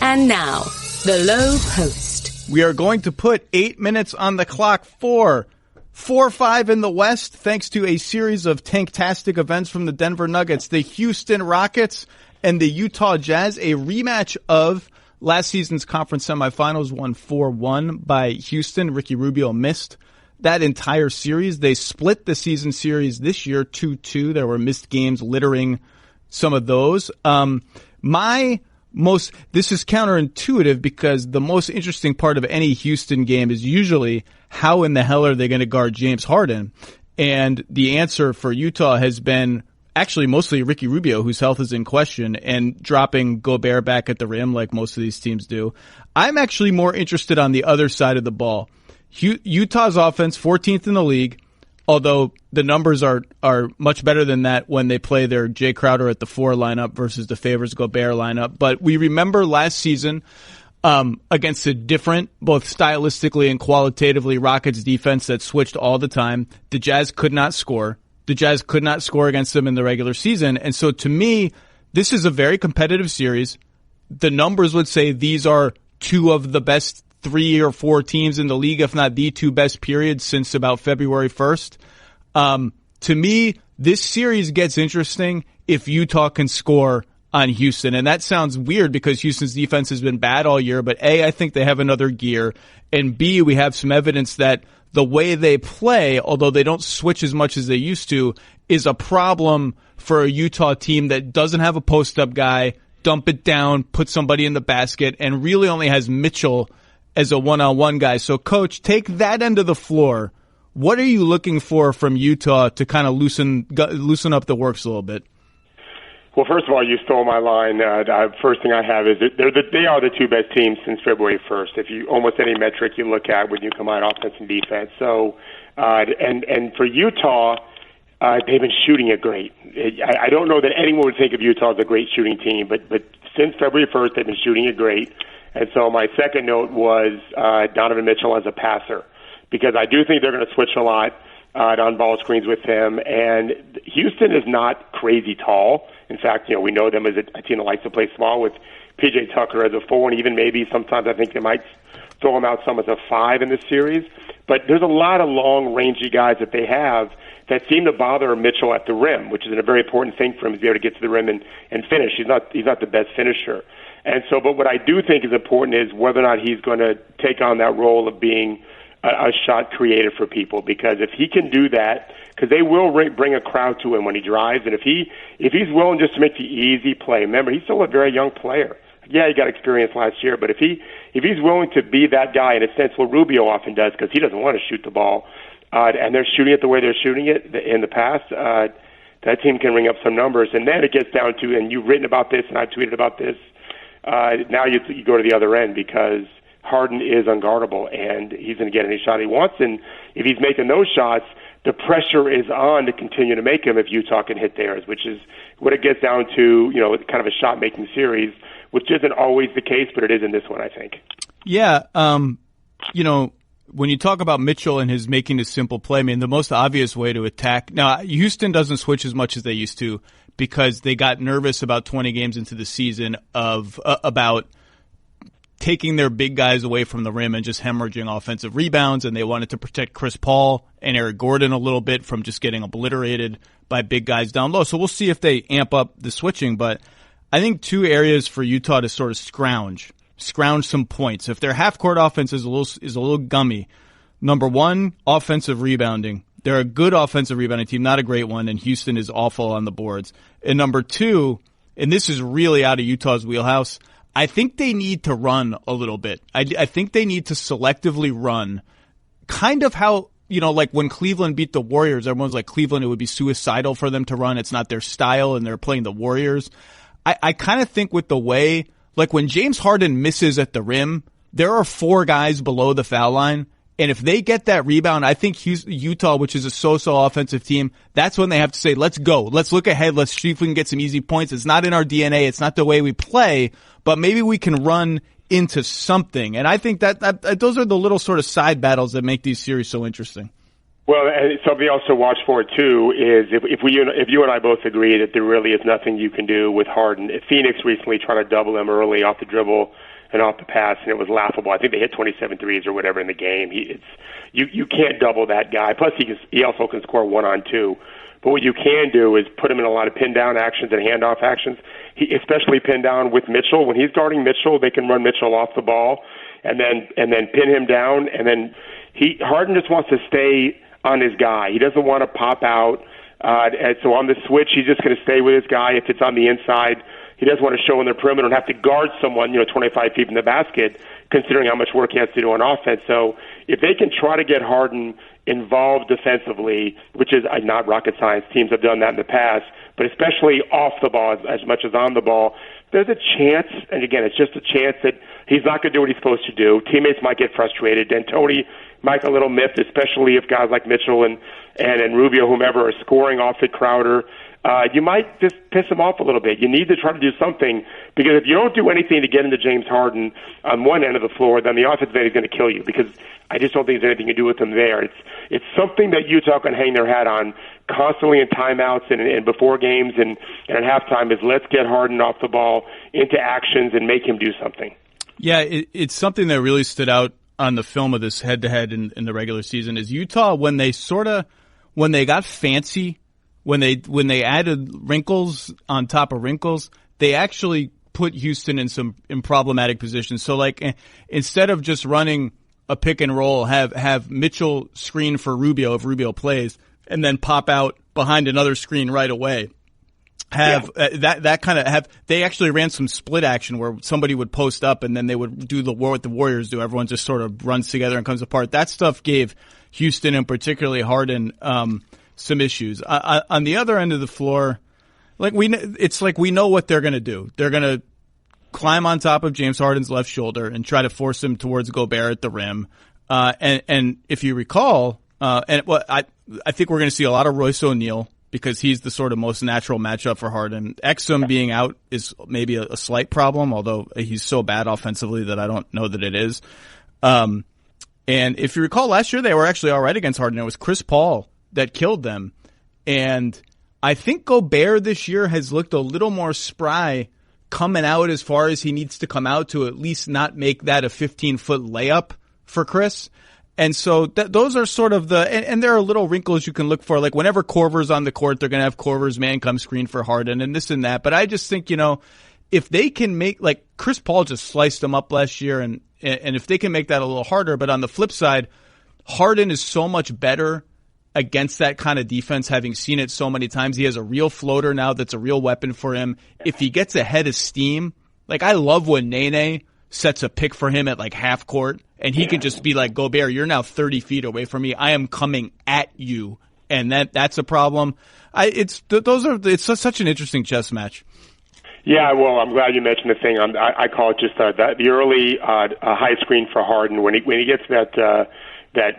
And now, the Lowe Post. We are going to put 8 minutes on the clock for 4-5 in the West, thanks to a series of tanktastic events from the Denver Nuggets, the Houston Rockets, and the Utah Jazz, a rematch of last season's conference semifinals, won 4-1 by Houston. Ricky Rubio missed that entire series. They split the season series this year 2-2. There were missed games littering some of those. This is counterintuitive because the most interesting part of any Houston game is usually how in the hell are they going to guard James Harden? And the answer for Utah has been actually mostly Ricky Rubio, whose health is in question, and dropping Gobert back at the rim like most of these teams do. I'm actually more interested on the other side of the ball. Utah's offense, 14th in the league, although the numbers are much better than that when they play their Jay Crowder at the 4 lineup versus the Favors Gobert lineup. But we remember last season against a different, both stylistically and qualitatively, Rockets defense that switched all the time. The Jazz could not score. The Jazz could not score against them in the regular season. And so to me, this is a very competitive series. The numbers would say these are two of the best 3 or 4 teams in the league, if not the 2 best periods since about February 1st. To me, this series gets interesting if Utah can score on Houston. And that sounds weird because Houston's defense has been bad all year, but A, I think they have another gear, and B, we have some evidence that the way they play, although they don't switch as much as they used to, is a problem for a Utah team that doesn't have a post-up guy, dump it down, put somebody in the basket, and really only has Mitchell as a one-on-one guy. So, Coach, take that end of the floor. What are you looking for from Utah to kind of loosen up the works a little bit? Well, first of all, you stole my line. First thing I have is that they are the 2 best teams since February 1st. If you almost any metric you look at when you combine offense and defense. So, and for Utah, they've been shooting it great. I don't know that anyone would think of Utah as a great shooting team, but since February 1st, they've been shooting it great. And so my second note was Donovan Mitchell as a passer, because I do think they're going to switch a lot on ball screens with him. And Houston is not crazy tall. In fact, we know them as a team that likes to play small with P.J. Tucker as a 4, and even maybe sometimes I think they might throw him out some as a 5 in this series. But there's a lot of long, rangy guys that they have that seem to bother Mitchell at the rim, which is a very important thing for him to be able to get to the rim and finish. He's not the best finisher. And so, but what I do think is important is whether or not he's going to take on that role of being a shot creator for people, because if he can do that, because they will bring a crowd to him when he drives, and if he's willing just to make the easy play, remember, he's still a very young player. Yeah, he got experience last year, but if he's willing to be that guy, in a sense, what Rubio often does, because he doesn't want to shoot the ball, and they're shooting it the way they're shooting it in the past, that team can ring up some numbers. And then it gets down to, and you've written about this, and I've tweeted about this, now you go to the other end, because Harden is unguardable, and he's going to get any shot he wants. And if he's making those shots, the pressure is on to continue to make them if Utah can hit theirs, which is what it gets down to, kind of a shot-making series, which isn't always the case, but it is in this one, I think. Yeah, when you talk about Mitchell and his making a simple play, I mean, the most obvious way to attack – now, Houston doesn't switch as much as they used to because they got nervous about 20 games into the season about taking their big guys away from the rim and just hemorrhaging offensive rebounds, and they wanted to protect Chris Paul and Eric Gordon a little bit from just getting obliterated by big guys down low. So we'll see if they amp up the switching, but I think 2 areas for Utah to sort of scrounge some points. If their half-court offense is a little gummy, number 1, offensive rebounding. They're a good offensive rebounding team, not a great one, and Houston is awful on the boards. And number 2, and this is really out of Utah's wheelhouse, I think they need to run a little bit. I think they need to selectively run, kind of how, like when Cleveland beat the Warriors, everyone's like, Cleveland, it would be suicidal for them to run. It's not their style, and they're playing the Warriors. I kind of think with the way, like when James Harden misses at the rim, there are 4 guys below the foul line. And if they get that rebound, I think Utah, which is a so-so offensive team, that's when they have to say, let's go. Let's look ahead. Let's see if we can get some easy points. It's not in our DNA. It's not the way we play, but maybe we can run into something. And I think that those are the little sort of side battles that make these series so interesting. Well, and something else to watch for too is if you and I both agree that there really is nothing you can do with Harden. Phoenix recently tried to double him early off the dribble and off the pass, and it was laughable. I think they hit 27 threes or whatever in the game. You can't double that guy. Plus, he also can score 1-on-2. But what you can do is put him in a lot of pin down actions and handoff actions. Especially pin down with Mitchell. When he's guarding Mitchell, they can run Mitchell off the ball and then pin him down. And then Harden just wants to stay on his guy. He doesn't want to pop out. And so on the switch, he's just going to stay with his guy. If it's on the inside, he doesn't want to show in the perimeter and have to guard someone, 25 feet from the basket, considering how much work he has to do on offense. So if they can try to get Harden involved defensively, which is not rocket science, teams have done that in the past, but especially off the ball as much as on the ball, there's a chance, and again, it's just a chance that he's not going to do what he's supposed to do. Teammates might get frustrated. D'Antoni might get a little miffed, especially if guys like Mitchell and Rubio, whomever, are scoring off at Crowder. You might just piss him off a little bit. You need to try to do something, because if you don't do anything to get into James Harden on one end of the floor, then the offensive end is going to kill you, because I just don't think there's anything to do with him there. It's something that Utah can hang their hat on constantly in timeouts and before games and at halftime is let's get Harden off the ball into actions and make him do something. Yeah, it's something that really stood out on the film of this head-to-head in the regular season is Utah, when they got fancy, when they added wrinkles on top of wrinkles, they actually put Houston in problematic positions. So instead of just running a pick and roll, have Mitchell screen for Rubio if Rubio plays, and then pop out behind another screen right away. They actually ran some split action where somebody would post up and then they would do what the Warriors do. Everyone just sort of runs together and comes apart. That stuff gave Houston and particularly Harden some issues. On the other end of the floor, we know what they're going to do. They're going to climb on top of James Harden's left shoulder and try to force him towards Gobert at the rim. And if you recall, I think we're going to see a lot of Royce O'Neal, because he's the sort of most natural matchup for Harden. Exum being out is maybe a slight problem, although he's so bad offensively that I don't know that it is. And if you recall, last year they were actually all right against Harden. It was Chris Paul that killed them. And I think Gobert this year has looked a little more spry coming out as far as he needs to come out to at least not make that a 15-foot layup for Chris. And so those are sort of and there are little wrinkles you can look for. Like whenever Korver's on the court, they're going to have Korver's man come screen for Harden and this and that. But I just think, if they can make, Chris Paul just sliced them up last year, and if they can make that a little harder. But on the flip side, Harden is so much better against that kind of defense, having seen it so many times. He has a real floater now that's a real weapon for him. If he gets ahead of steam, I love when Nene sets a pick for him at half court, and he can just be like, Gobert, you're now 30 feet away from me. I am coming at you. And that's a problem. It's such an interesting chess match. Yeah, well, I'm glad you mentioned the thing. I call it just the early high screen for Harden when he gets that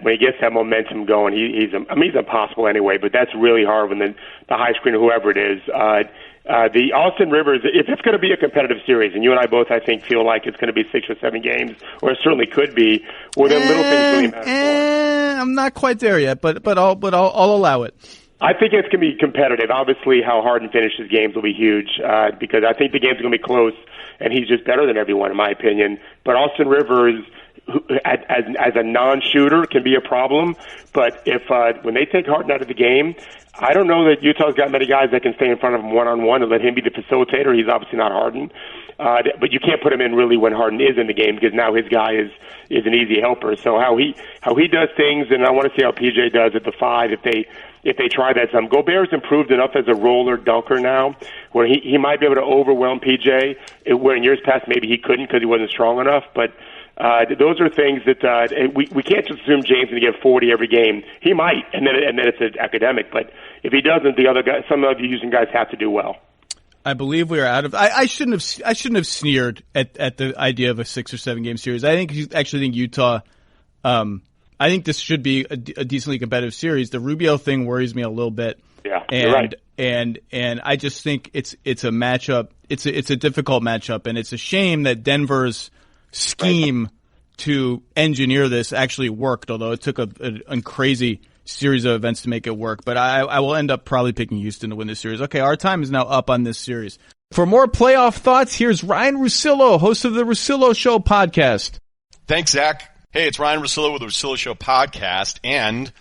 when he gets that momentum going. He's impossible anyway, but that's really hard when the high screen, whoever it is. The Austin Rivers, if it's going to be a competitive series, and you and I both, I think, feel like it's going to be 6 or 7 games, or it certainly could be, well, then little things really matter. I'm not quite there yet, but I'll allow it. I think it's going to be competitive. Obviously, how Harden finishes games will be huge, because I think the game's going to be close, and he's just better than everyone, in my opinion. But Austin Rivers, as a non-shooter, can be a problem. But if when they take Harden out of the game, I don't know that Utah's got many guys that can stay in front of him one-on-one and let him be the facilitator. He's obviously not Harden. But you can't put him in really when Harden is in the game, because now his guy is an easy helper. So how he does things, and I want to see how PJ does at the 5 if they try that some. Gobert's improved enough as a roller dunker now where he might be able to overwhelm PJ, where in years past maybe he couldn't because he wasn't strong enough. But those are things that we can't just assume James is going to get 40 every game. He might, and then it's an academic. But if he doesn't, the other guys, some of the using guys have to do well. I believe we are out of. I shouldn't have sneered at the idea of a 6 or 7 game series. I actually think Utah. I think this should be a decently competitive series. The Rubio thing worries me a little bit. Yeah, you're right. And I just think it's a matchup. It's a difficult matchup, and it's a shame that Denver's scheme to engineer this actually worked. Although it took a crazy series of events to make it work. But I will end up probably picking Houston to win this series. Okay, our time is now up on this series. For more playoff thoughts, here's Ryen Russillo, host of the Russillo Show podcast. Thanks, Zach. Hey, it's Ryen Russillo with the Russillo Show podcast, and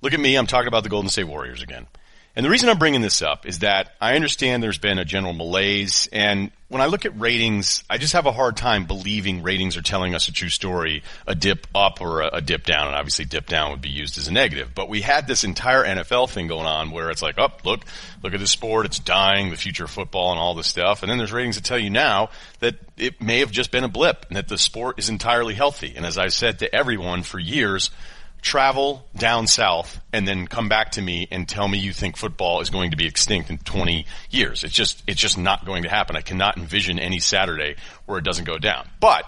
look at me, I'm talking about the Golden State Warriors again. And the reason I'm bringing this up is that I understand there's been a general malaise, and when I look at ratings, I just have a hard time believing ratings are telling us a true story, a dip up or a dip down, and obviously dip down would be used as a negative. But we had this entire NFL thing going on where it's like, oh, look at this sport, it's dying, the future of football and all this stuff. And then there's ratings that tell you now that it may have just been a blip and that the sport is entirely healthy. And as I've said to everyone for years, travel down south and then come back to me and tell me you think football is going to be extinct in 20 years. It's just not going to happen. I cannot envision any Saturday where it doesn't go down. But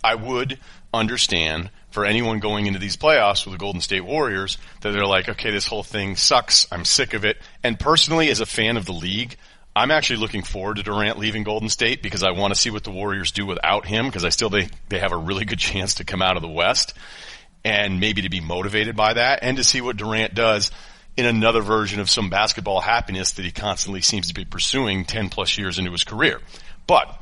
I would understand for anyone going into these playoffs with the Golden State Warriors that they're like, okay, this whole thing sucks. I'm sick of it. And personally, as a fan of the league, I'm actually looking forward to Durant leaving Golden State because I want to see what the Warriors do without him because I still think they have a really good chance to come out of the West. And maybe to be motivated by that and to see what Durant does in another version of some basketball happiness that he constantly seems to be pursuing 10 plus years into his career. But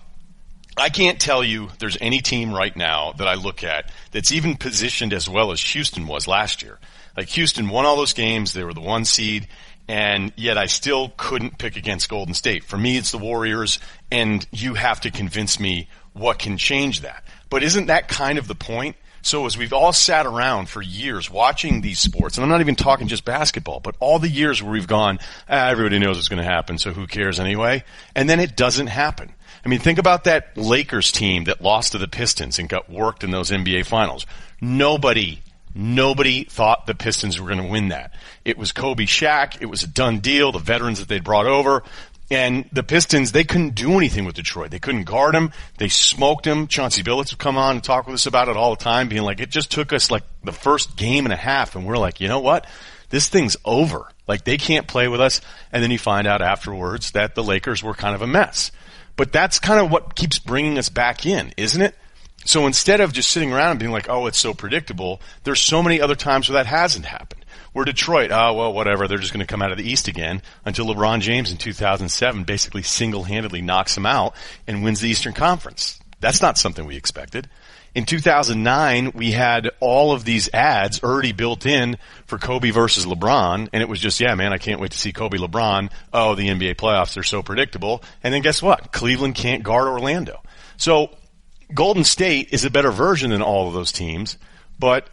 I can't tell you there's any team right now that I look at that's even positioned as well as Houston was last year. Like Houston won all those games. They were the 1 seed. And yet I still couldn't pick against Golden State. For me, it's the Warriors, and you have to convince me what can change that. But isn't that kind of the point? So as we've all sat around for years watching these sports, and I'm not even talking just basketball, but all the years where we've gone, everybody knows what's going to happen, so who cares anyway? And then it doesn't happen. I mean, think about that Lakers team that lost to the Pistons and got worked in those NBA finals. Nobody thought the Pistons were going to win that. It was Kobe, Shaq. It was a done deal, the veterans that they'd brought over. And the Pistons, they couldn't do anything with Detroit. They couldn't guard them. They smoked them. Chauncey Billups would come on and talk with us about it all the time, being like, it just took us like the first game and a half, and we're like, you know what? This thing's over. Like, they can't play with us. And then you find out afterwards that the Lakers were kind of a mess. But that's kind of what keeps bringing us back in, isn't it? So instead of just sitting around and being like, oh, it's so predictable, there's so many other times where that hasn't happened. We're Detroit. Oh, well, whatever. They're just going to come out of the East again until LeBron James in 2007 basically single-handedly knocks them out and wins the Eastern Conference. That's not something we expected. In 2009, we had all of these ads already built in for Kobe versus LeBron, and it was just, yeah, man, I can't wait to see Kobe LeBron. Oh, the NBA playoffs, they're so predictable. And then guess what? Cleveland can't guard Orlando. So Golden State is a better version than all of those teams, but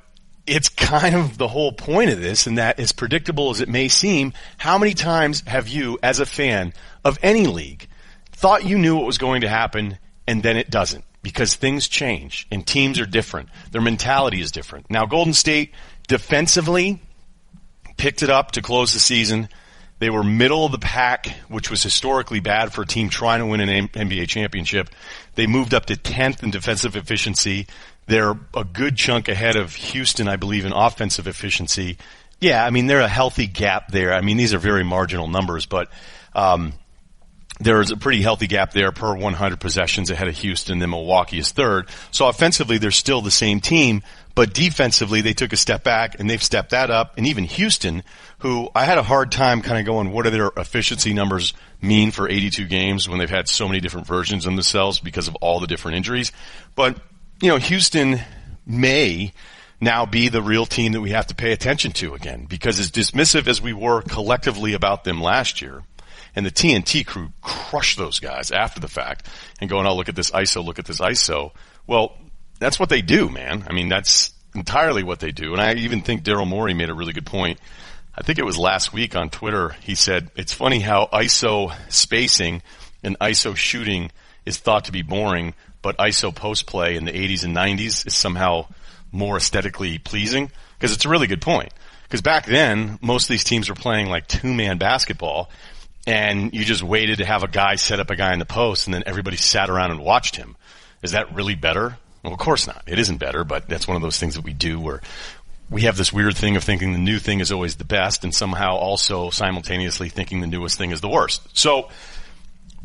it's kind of the whole point of this, and that as predictable as it may seem, how many times have you, as a fan of any league, thought you knew what was going to happen, and then it doesn't? Because things change, and teams are different. Their mentality is different. Now, Golden State defensively picked it up to close the season. They were middle of the pack, which was historically bad for a team trying to win an NBA championship. They moved up to 10th in defensive efficiency. They're a good chunk ahead of Houston, I believe, in offensive efficiency. Yeah, I mean, they're a healthy gap there. I mean, these are very marginal numbers, but there's a pretty healthy gap there per 100 possessions ahead of Houston, then Milwaukee is third. So offensively, they're still the same team, but defensively, they took a step back, and they've stepped that up. And even Houston, who I had a hard time kind of going, what do their efficiency numbers mean for 82 games when they've had so many different versions of themselves because of all the different injuries. But you know, Houston may now be the real team that we have to pay attention to again, because as dismissive as we were collectively about them last year, and the TNT crew crushed those guys after the fact and going, oh, look at this ISO, look at this ISO. Well, that's what they do, man. I mean, that's entirely what they do. And I even think Daryl Morey made a really good point. I think it was last week on Twitter. He said, it's funny how ISO spacing and ISO shooting is thought to be boring, but ISO post play in the 80s and 90s is somehow more aesthetically pleasing, because it's a really good point. Because back then, most of these teams were playing like two-man basketball, and you just waited to have a guy set up a guy in the post, and then everybody sat around and watched him. Is that really better? Well, of course not. It isn't better, but that's one of those things that we do where we have this weird thing of thinking the new thing is always the best, and somehow also simultaneously thinking the newest thing is the worst. So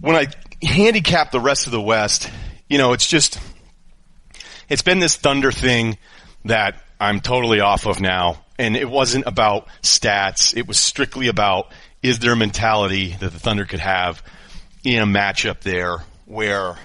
when I handicap the rest of the West, you know, it's been this Thunder thing that I'm totally off of now. and it wasn't about stats. It was strictly about, is there a mentality that the Thunder could have in a matchup there where,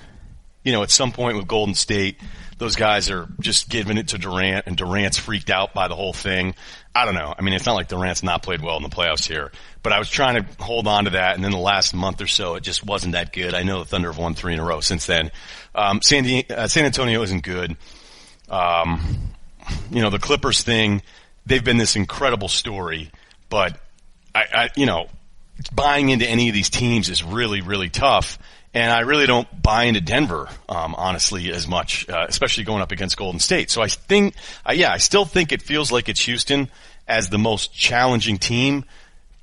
at some point with Golden State, those guys are just giving it to Durant, and Durant's freaked out by the whole thing. I don't know. I mean, it's not like Durant's not played well in the playoffs here, but I was trying to hold on to that, and then the last month or so, it just wasn't that good. I know the Thunder have won 3 in a row since then. San Antonio isn't good. The Clippers thing, they've been this incredible story, but buying into any of these teams is really, really tough. And I really don't buy into Denver, honestly, as much, especially going up against Golden State. So I think, I still think it feels like it's Houston as the most challenging team,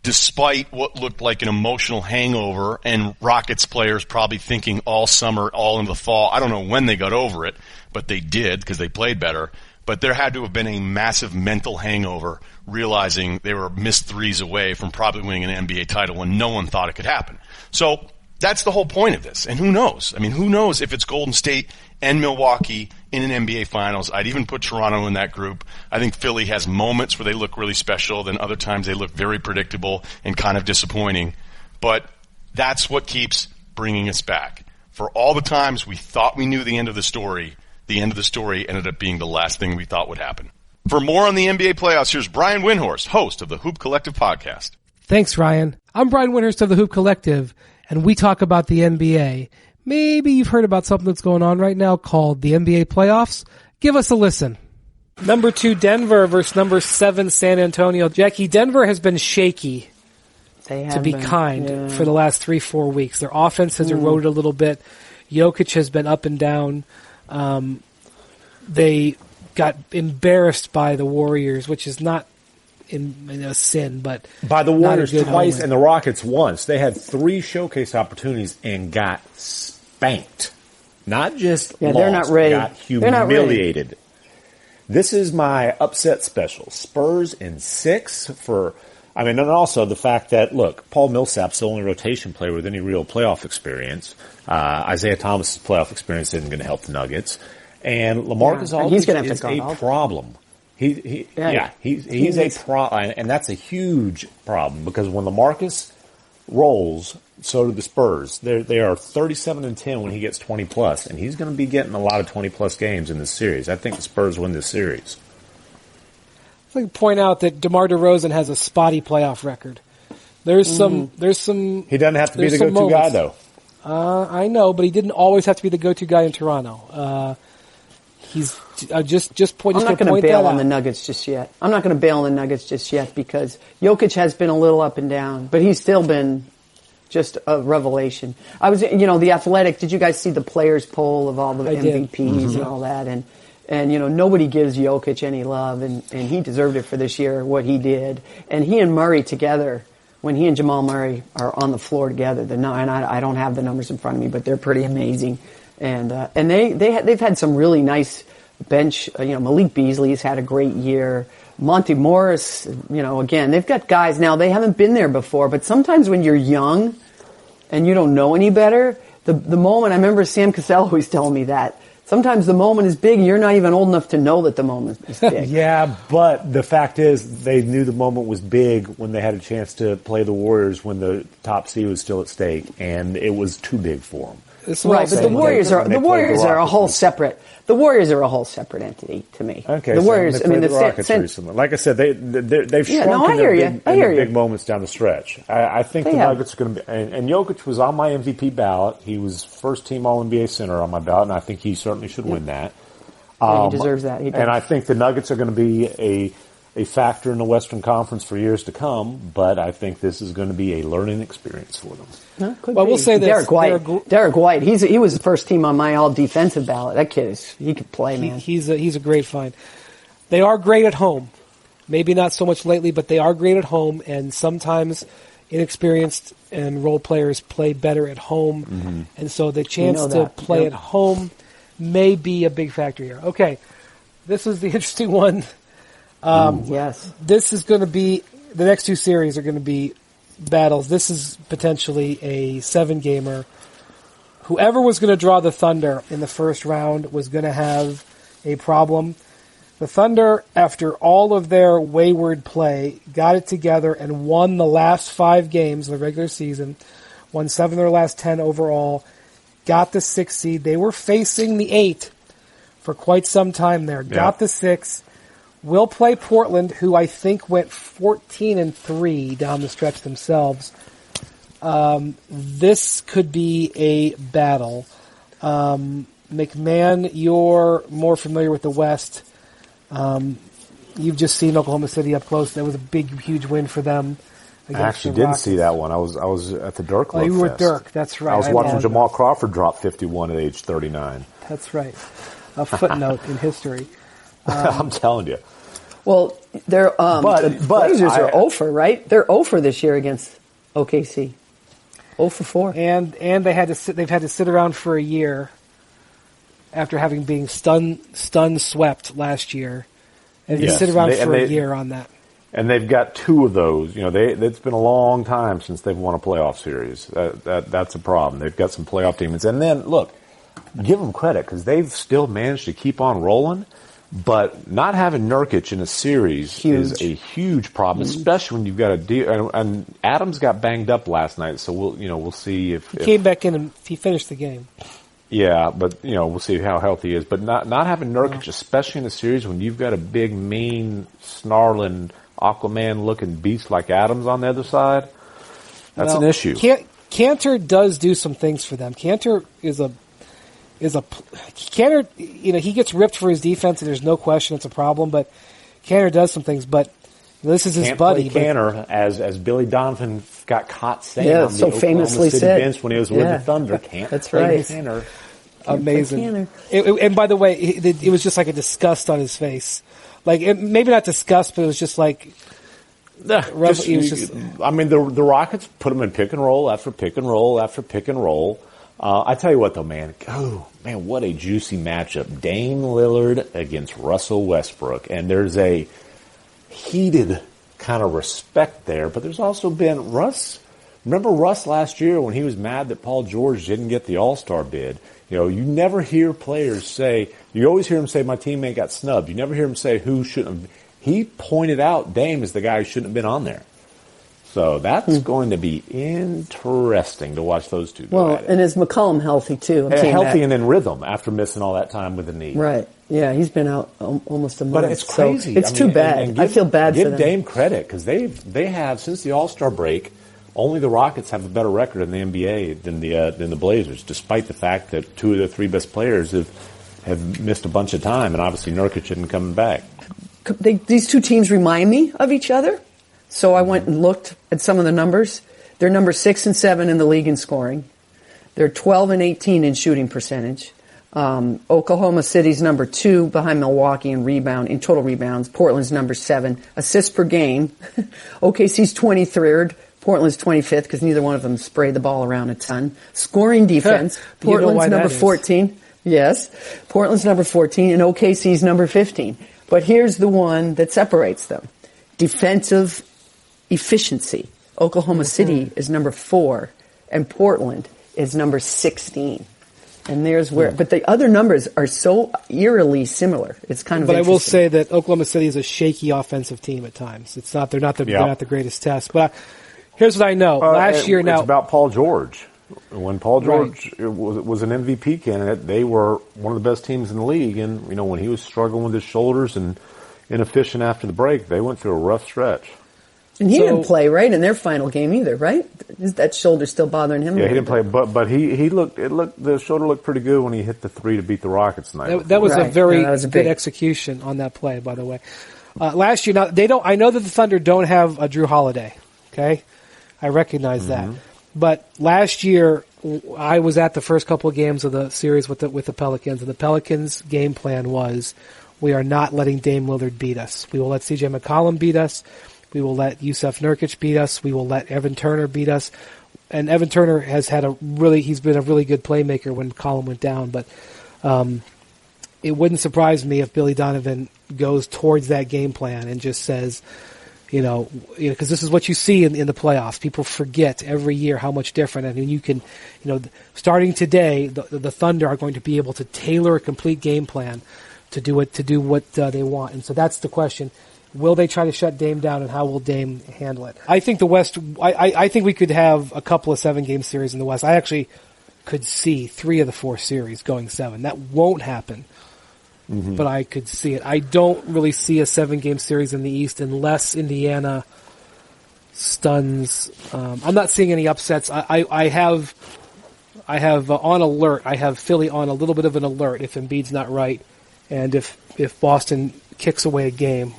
despite what looked like an emotional hangover and Rockets players probably thinking all summer, all into the fall. I don't know when they got over it, but they did because they played better. But there had to have been a massive mental hangover, realizing they were missed threes away from probably winning an NBA title when no one thought it could happen. So that's the whole point of this. And who knows? I mean, who knows if it's Golden State and Milwaukee in an NBA Finals? I'd even put Toronto in that group. I think Philly has moments where they look really special, then other times they look very predictable and kind of disappointing. But that's what keeps bringing us back. For all the times we thought we knew the end of the story ended up being the last thing we thought would happen. For more on the NBA playoffs, here's Brian Windhorst, host of the Hoop Collective podcast. Thanks, Ryan. I'm Brian Windhorst of the Hoop Collective, and we talk about the NBA. Maybe you've heard about something that's going on right now called the NBA playoffs. Give us a listen. Number 2, Denver versus number 7, San Antonio. Jackie, Denver has been shaky, to be kind, for the last 3-4 weeks. Their offense has eroded a little bit. Jokic has been up and down. They got embarrassed by the Warriors, which is not a sin, but by the Warriors twice and the Rockets once. They had 3 showcase opportunities and got spanked. Not just lost, they're not ready. Got humiliated. This is my upset special. Spurs in 6 and also the fact that, look, Paul Millsap's the only rotation player with any real playoff experience. Isaiah Thomas's playoff experience isn't going to help the Nuggets. And LaMarcus Aldridge is a problem. He's a problem, and that's a huge problem because when LaMarcus rolls, so do the Spurs. They are 37-10 when he gets 20+, and he's going to be getting a lot of 20+ games in this series. I think the Spurs win this series. I'd like to point out that DeMar DeRozan has a spotty playoff record. There's some. He doesn't have to be the go-to guy, though. I know, but he didn't always have to be the go-to guy in Toronto. He's just point. I'm not going to bail on the Nuggets just yet. I'm not going to bail on the Nuggets just yet because Jokic has been a little up and down, but he's still been just a revelation. I was, The Athletic. Did you guys see the players poll of all the MVPs and all that? And nobody gives Jokic any love, and he deserved it for this year, what he did. And he and Murray together, when he and Jamal Murray are on the floor together, and I don't have the numbers in front of me, but they're pretty amazing. And they've had some really nice bench. Malik Beasley's had a great year. Monty Morris, again, they've got guys now. They haven't been there before, but sometimes when you're young and you don't know any better, the moment. I remember Sam Cassell always telling me that. Sometimes the moment is big and you're not even old enough to know that the moment is big. Yeah, but the fact is they knew the moment was big when they had a chance to play the Warriors when the top seed was still at stake, and it was too big for them. Right, but the Warriors are a whole separate. The Warriors are a whole separate entity to me. Okay, the Warriors. So the Rockets recently. Like I said, they've shrunk in their big moments down the stretch. I think the Nuggets are going to be. And Jokic was on my MVP ballot. He was first team All NBA center on my ballot, and I think he certainly should win that. He deserves that. He does. And I think the Nuggets are going to be a factor in the Western Conference for years to come, but I think this is going to be a learning experience for them. We'll say this. Derek White, he was the first team on my all-defensive ballot. That kid he could play, man. He's a great find. They are great at home. Maybe not so much lately, but they are great at home, and sometimes inexperienced and role players play better at home, and so the chance to play at home may be a big factor here. Okay, this is the interesting one. Yes. This is going to be, the next 2 series are going to be battles. This is potentially a 7-gamer. Whoever was going to draw the Thunder in the first round was going to have a problem. The Thunder, after all of their wayward play, got it together and won the last 5 games of the regular season, won 7 of their last 10 overall, got the 6 seed. They were facing the 8 for quite some time there. Got the 6. Will play Portland, who I think went 14-3 down the stretch themselves. This could be a battle. McMahon, you're more familiar with the West. You've just seen Oklahoma City up close. That was a big, huge win for them. I actually didn't see that one. I was at the Dirk Love Fest. You were Fest. Dirk, that's right. I was watching Jamal Crawford drop 51 at age 39. That's right. A footnote in history. I'm telling you. Well, the Blazers are 0 right? They're 0 this year against OKC. 0 for 4. And they've had to sit around for a year after having been stun swept last year. And they sit around for a year on that. And they've got 2 of those. It's been a long time since they've won a playoff series. That's a problem. They've got some playoff demons. And then, look, give them credit because they've still managed to keep on rolling. But not having Nurkic in a series is a huge problem, especially when you've got a deal. And Adams got banged up last night, so we'll see if he came back in and he finished the game. Yeah, but we'll see how healthy he is. But not having Nurkic, especially in a series when you've got a big, mean, snarling, Aquaman-looking beast like Adams on the other side, that's an issue. Cantor does do some things for them. Cantor he gets ripped for his defense, and there's no question it's a problem. But Cantor does some things. But this is his buddy. Cantor, as Billy Donovan got caught saying on the Oklahoma City bench when he was with the Thunder. That's right. Cantor. Amazing. And by the way, it was just like a disgust on his face. Like maybe not disgust, but it was just like. The Rockets put him in pick and roll after pick and roll after pick and roll. I tell you what, though, man. Oh, man, what a juicy matchup. Dame Lillard against Russell Westbrook. And there's a heated kind of respect there. But there's also been Russ. Remember Russ last year when he was mad that Paul George didn't get the All-Star bid? You never hear players say, you always hear him say, my teammate got snubbed. You never hear him say who shouldn't have. He pointed out Dame as the guy who shouldn't have been on there. So that's going to be interesting to watch those two go at it. And is McCollum healthy, too? Healthy and in rhythm after missing all that time with the knee. Right. Yeah, he's been out almost a month. But it's crazy. So it's too bad. I feel bad for them. Give Dame credit, because they have, since the All-Star break, only the Rockets have a better record in the NBA than the Blazers, despite the fact that 2 of their 3 best players have missed a bunch of time, and obviously Nurkic isn't coming back. These 2 teams remind me of each other. So I went and looked at some of the numbers. They're number 6 and 7 in the league in scoring. They're 12 and 18 in shooting percentage. Oklahoma City's number 2 behind Milwaukee in total rebounds. Portland's number 7. Assists per game. OKC's 23rd. Portland's 25th because neither one of them sprayed the ball around a ton. Scoring defense. Portland's number 14. Yes. Portland's number 14 and OKC's number 15. But here's the one that separates them. Defensive efficiency. Oklahoma City is number 4 and Portland is number 16. And there's where, but the other numbers are so eerily similar. It's kind of. But I will say that Oklahoma City is a shaky offensive team at times. It's not. They're not the greatest test. But here's what I know. Last year, it's about Paul George. When Paul George was an MVP candidate, they were one of the best teams in the league. And when he was struggling with his shoulders and inefficient after the break, they went through a rough stretch. And he didn't play, right, in their final game either, right? Is that shoulder still bothering him? Yeah, he didn't play, but the shoulder looked pretty good when he hit the 3 to beat the Rockets tonight. That was a very good execution on that play, by the way. Last year, I know that the Thunder don't have a Drew Holiday. Okay, I recognize that. But last year, I was at the first couple of games of the series with the Pelicans, and the Pelicans' game plan was, we are not letting Dame Lillard beat us. We will let C.J. McCollum beat us. We will let Yusuf Nurkic beat us. We will let Evan Turner beat us. And Evan Turner he's been a really good playmaker when McCollum went down. But it wouldn't surprise me if Billy Donovan goes towards that game plan and just says, because this is what you see in the playoffs. People forget every year how much different. I mean, you can, starting today, the Thunder are going to be able to tailor a complete game plan to do what they want. And so that's the question. Will they try to shut Dame down, and how will Dame handle it? I think the West, I think we could have a couple of 7-game series in the West. I actually could see 3 of the 4 series going 7. That won't happen, but I could see it. I don't really see a 7-game series in the East unless Indiana stuns. I'm not seeing any upsets. I have on alert. I have Philly on a little bit of an alert if Embiid's not right, and if Boston kicks away a game,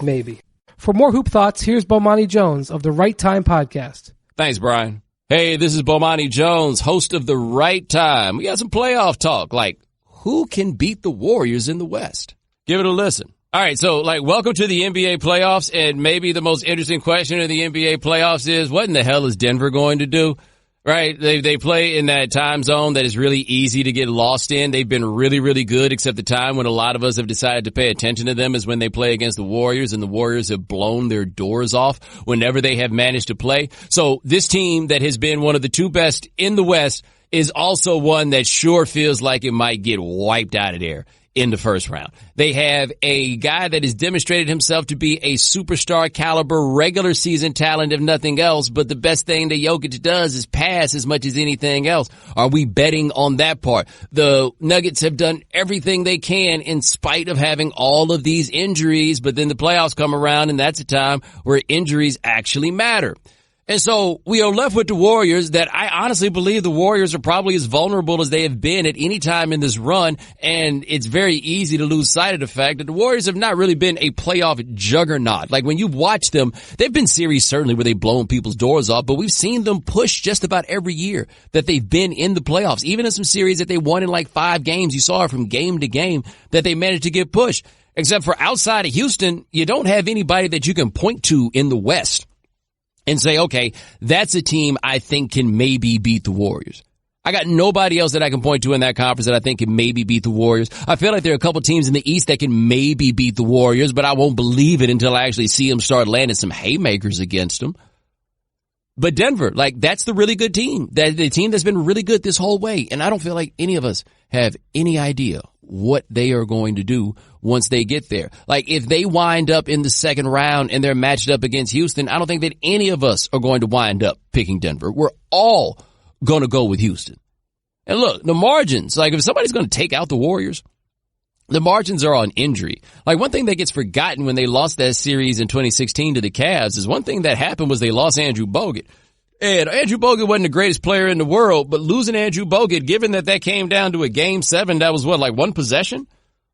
maybe. For more hoop thoughts, here's Bomani Jones of the Right Time Podcast. Thanks, Brian. Hey, this is Bomani Jones, host of The Right Time. We got some playoff talk, like who can beat the Warriors in the West? Give it a listen. All right, so welcome to the NBA playoffs, and maybe the most interesting question of the NBA playoffs is, what in the hell is Denver going to do? Right? They play in that time zone that is really easy to get lost in. They've been really, really good, except the time when a lot of us have decided to pay attention to them is when they play against the Warriors, and the Warriors have blown their doors off whenever they have managed to play. So this team that has been one of the 2 best in the West is also one that sure feels like it might get wiped out of there in the first round. They have a guy that has demonstrated himself to be a superstar caliber regular season talent, if nothing else, but the best thing that Jokic does is pass as much as anything else. Are we betting on that part? The Nuggets have done everything they can in spite of having all of these injuries, but then the playoffs come around, and that's a time where injuries actually matter. And so we are left with the Warriors that I honestly believe the Warriors are probably as vulnerable as they have been at any time in this run. And it's very easy to lose sight of the fact that the Warriors have not really been a playoff juggernaut. Like when you watch them, they've been series certainly where they've blown people's doors off, but we've seen them push just about every year that they've been in the playoffs. Even in some series that they won in 5 games, you saw it from game to game that they managed to get pushed. Except for outside of Houston, you don't have anybody that you can point to in the West and say, okay, that's a team I think can maybe beat the Warriors. I got nobody else that I can point to in that conference that I think can maybe beat the Warriors. I feel like there are a couple teams in the East that can maybe beat the Warriors, but I won't believe it until I actually see them start landing some haymakers against them. But Denver, that's the really good team. That's the team that's been really good this whole way. And I don't feel like any of us have any idea what they are going to do once they get there. If they wind up in the second round and they're matched up against Houston, I don't think that any of us are going to wind up picking Denver. We're all going to go with Houston. And look, the margins, if somebody's going to take out the Warriors, the margins are on injury. One thing that gets forgotten when they lost that series in 2016 to the Cavs is one thing that happened was they lost Andrew Bogut. And Andrew Bogut wasn't the greatest player in the world, but losing Andrew Bogut, given that came down to a game 7, that was one possession?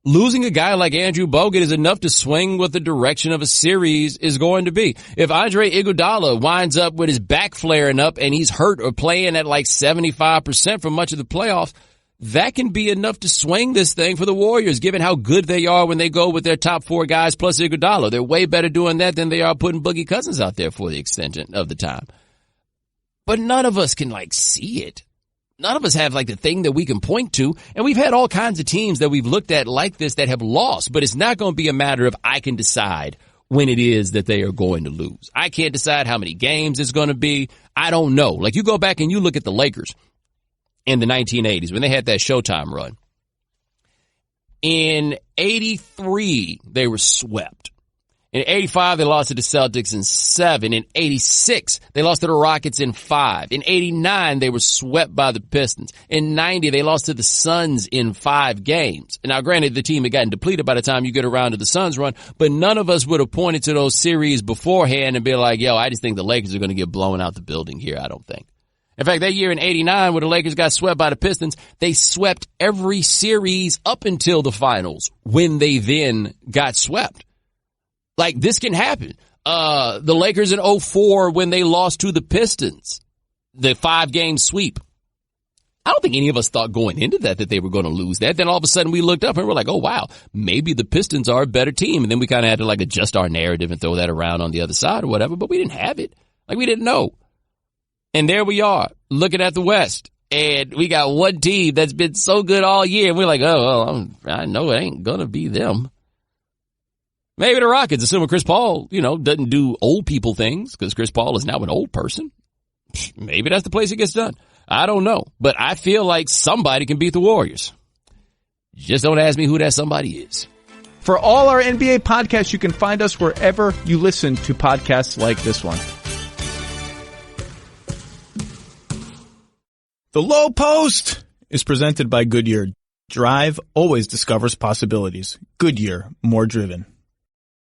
Losing a guy like Andrew Bogut is enough to swing what the direction of a series is going to be. If Andre Iguodala winds up with his back flaring up and he's hurt or playing at 75% for much of the playoffs, that can be enough to swing this thing for the Warriors, given how good they are when they go with their top 4 guys plus Iguodala. They're way better doing that than they are putting Boogie Cousins out there for the extension of the time. But none of us can see it. None of us have the thing that we can point to. And we've had all kinds of teams that we've looked at like this that have lost, but it's not going to be a matter of I can decide when it is that they are going to lose. I can't decide how many games it's going to be. I don't know. You go back and you look at the Lakers in the 1980s when they had that Showtime run. In 83, they were swept. In 85, they lost to the Celtics in 7. In 86, they lost to the Rockets in 5. In 89, they were swept by the Pistons. In 90, they lost to the Suns in 5 games. And now, granted, the team had gotten depleted by the time you get around to the Suns run, but none of us would have pointed to those series beforehand and be like, yo, I just think the Lakers are going to get blown out the building here. I don't think. In fact, that year in 89, when the Lakers got swept by the Pistons, they swept every series up until the finals when they then got swept. This can happen. The Lakers in 04 when they lost to the Pistons, the 5-game sweep. I don't think any of us thought going into that they were going to lose that. Then all of a sudden we looked up and we're like, oh, wow, maybe the Pistons are a better team. And then we kind of had to adjust our narrative and throw that around on the other side or whatever. But we didn't have it. We didn't know. And there we are looking at the West. And we got one team that's been so good all year. And we're like, oh, well, I know it ain't going to be them. Maybe the Rockets, assuming Chris Paul, doesn't do old people things because Chris Paul is now an old person. Maybe that's the place it gets done. I don't know. But I feel like somebody can beat the Warriors. Just don't ask me who that somebody is. For all our NBA podcasts, you can find us wherever you listen to podcasts like this one. The Lowe Post is presented by Goodyear. Drive always discovers possibilities. Goodyear, more driven.